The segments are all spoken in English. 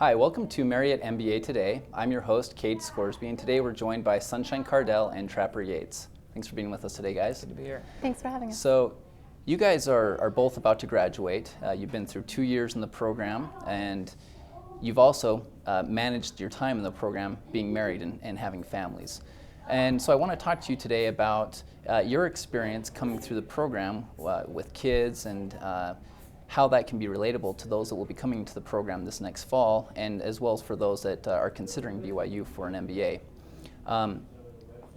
Hi, welcome to Marriott MBA Today. I'm your host, Kate Scoresby, and today we're joined by Sunshine Cardell and Trapper Yates. Thanks for being with us today, guys. Good to be here. Thanks for having us. So, you guys are both about to graduate. You've been through 2 years in the program, and you've also managed your time in the program being married and having families. And so I want to talk to you today about your experience coming through the program with kids and how that can be relatable to those that will be coming to the program this next fall, and as well as for those that are considering BYU for an MBA.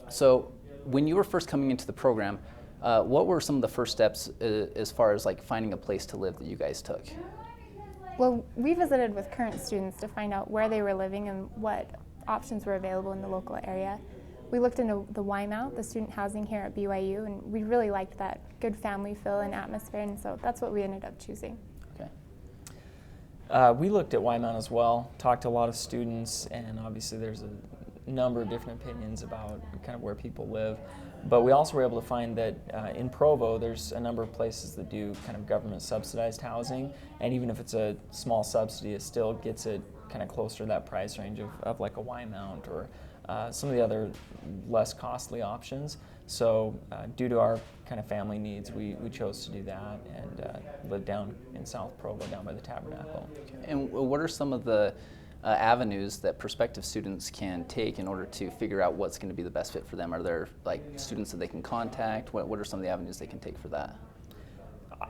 So when you were first coming into the program, what were some of the first steps as far as like finding a place to live that you guys took? Well, we visited with current students to find out where they were living and what options were available in the local area. We looked into the YMOUT, the student housing here at BYU, and we really liked that good family feel and atmosphere, and so that's what we ended up choosing. Okay. We looked at YMount as well, talked to a lot of students, and obviously there's a number of different opinions about kind of where people live. But we also were able to find that in Provo, there's a number of places that do kind of government subsidized housing, and even if it's a small subsidy, it still gets it kind of closer to that price range of like a YMount or some of the other less costly options. So due to our kind of family needs, we chose to do that and live down in South Provo, down by the Tabernacle. Okay. And what are some of the avenues that prospective students can take in order to figure out what's going to be the best fit for them? Are there like students that they can contact? What are some of the avenues they can take for that?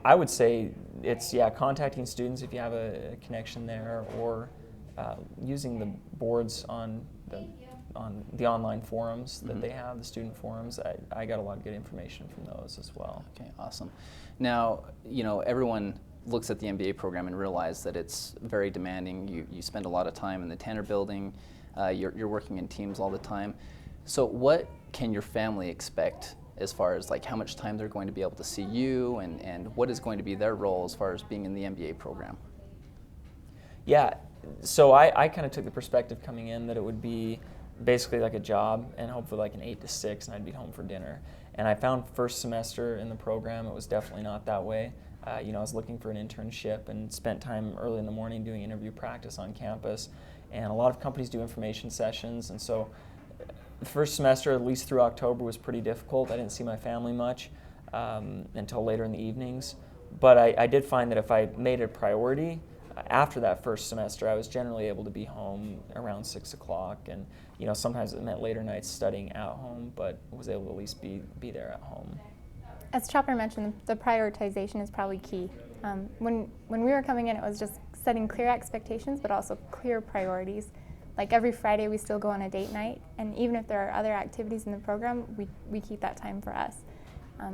I would say it's, contacting students if you have a connection there, or using the boards on the online forums that they have, the student forums. I got a lot of good information from those as well. Okay, awesome. Now, everyone looks at the MBA program and realize that it's very demanding. You spend a lot of time in the Tanner building. You're working in teams all the time. So what can your family expect as far as like how much time they're going to be able to see you, and what is going to be their role as far as being in the MBA program? Yeah, so I kind of took the perspective coming in that it would be basically like a job, and hopefully like an 8 to 6, and I'd be home for dinner. And I found first semester in the program it was definitely not that way. I was looking for an internship and spent time early in the morning doing interview practice on campus. And a lot of companies do information sessions, and so the first semester, at least through October, was pretty difficult. I didn't see my family much until later in the evenings. But I did find that if I made it a priority, after that first semester, I was generally able to be home around 6 o'clock, and sometimes it meant later nights studying at home, but was able to at least be there at home. As Trapper mentioned, the prioritization is probably key. When we were coming in, it was just setting clear expectations, but also clear priorities. Like every Friday, we still go on a date night, and even if there are other activities in the program, we keep that time for us.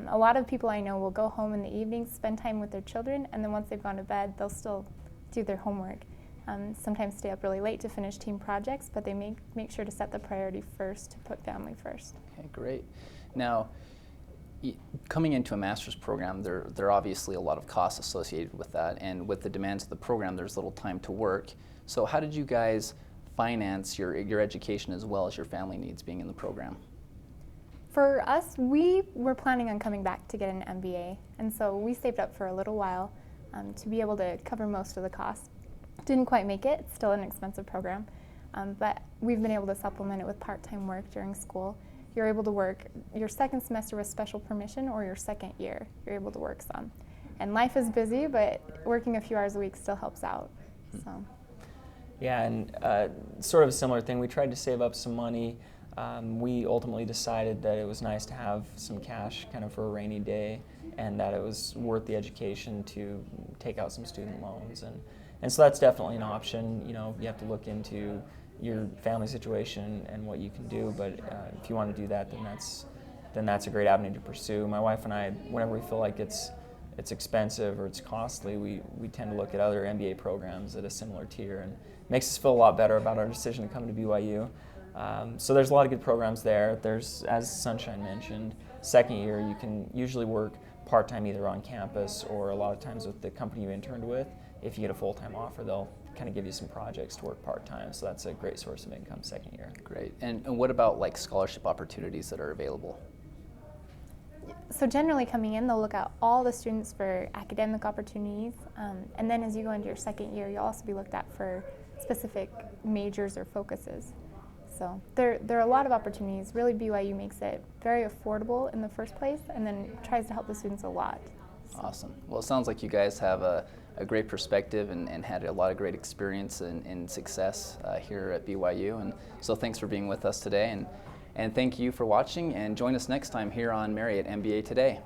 A lot of people I know will go home in the evenings, spend time with their children, and then once they've gone to bed, they'll still do their homework. Sometimes stay up really late to finish team projects, but they make sure to set the priority first, to put family first. Okay, great. Now, coming into a master's program, there are obviously a lot of costs associated with that, and with the demands of the program, there's little time to work. So how did you guys finance your education as well as your family needs being in the program? For us, we were planning on coming back to get an MBA, and so we saved up for a little while to be able to cover most of the costs. Didn't quite make it, it's still an expensive program, but we've been able to supplement it with part-time work during school. You're able to work your second semester with special permission, or your second year, you're able to work some. And life is busy, but working a few hours a week still helps out. So. Yeah, and sort of a similar thing, we tried to save up some money. We ultimately decided that it was nice to have some cash kind of for a rainy day, and that it was worth the education to take out some student loans. And so that's definitely an option. You have to look into your family situation and what you can do, but if you want to do that, then that's a great avenue to pursue. My wife and I, whenever we feel like it's expensive or it's costly, we tend to look at other MBA programs at a similar tier, and it makes us feel a lot better about our decision to come to BYU. So there's a lot of good programs there. There's, as Sunshine mentioned, second year you can usually work part-time either on campus or a lot of times with the company you interned with. If you get a full-time offer, they'll kind of give you some projects to work part-time, so that's a great source of income second year. Great. And what about like scholarship opportunities that are available? So generally coming in, they'll look at all the students for academic opportunities, and then as you go into your second year, you'll also be looked at for specific majors or focuses. So there are a lot of opportunities. Really, BYU makes it very affordable in the first place, and then tries to help the students a lot. Awesome. Well, it sounds like you guys have a great perspective and had a lot of great experience and success here at BYU. And so thanks for being with us today. And thank you for watching, and join us next time here on Marriott MBA Today.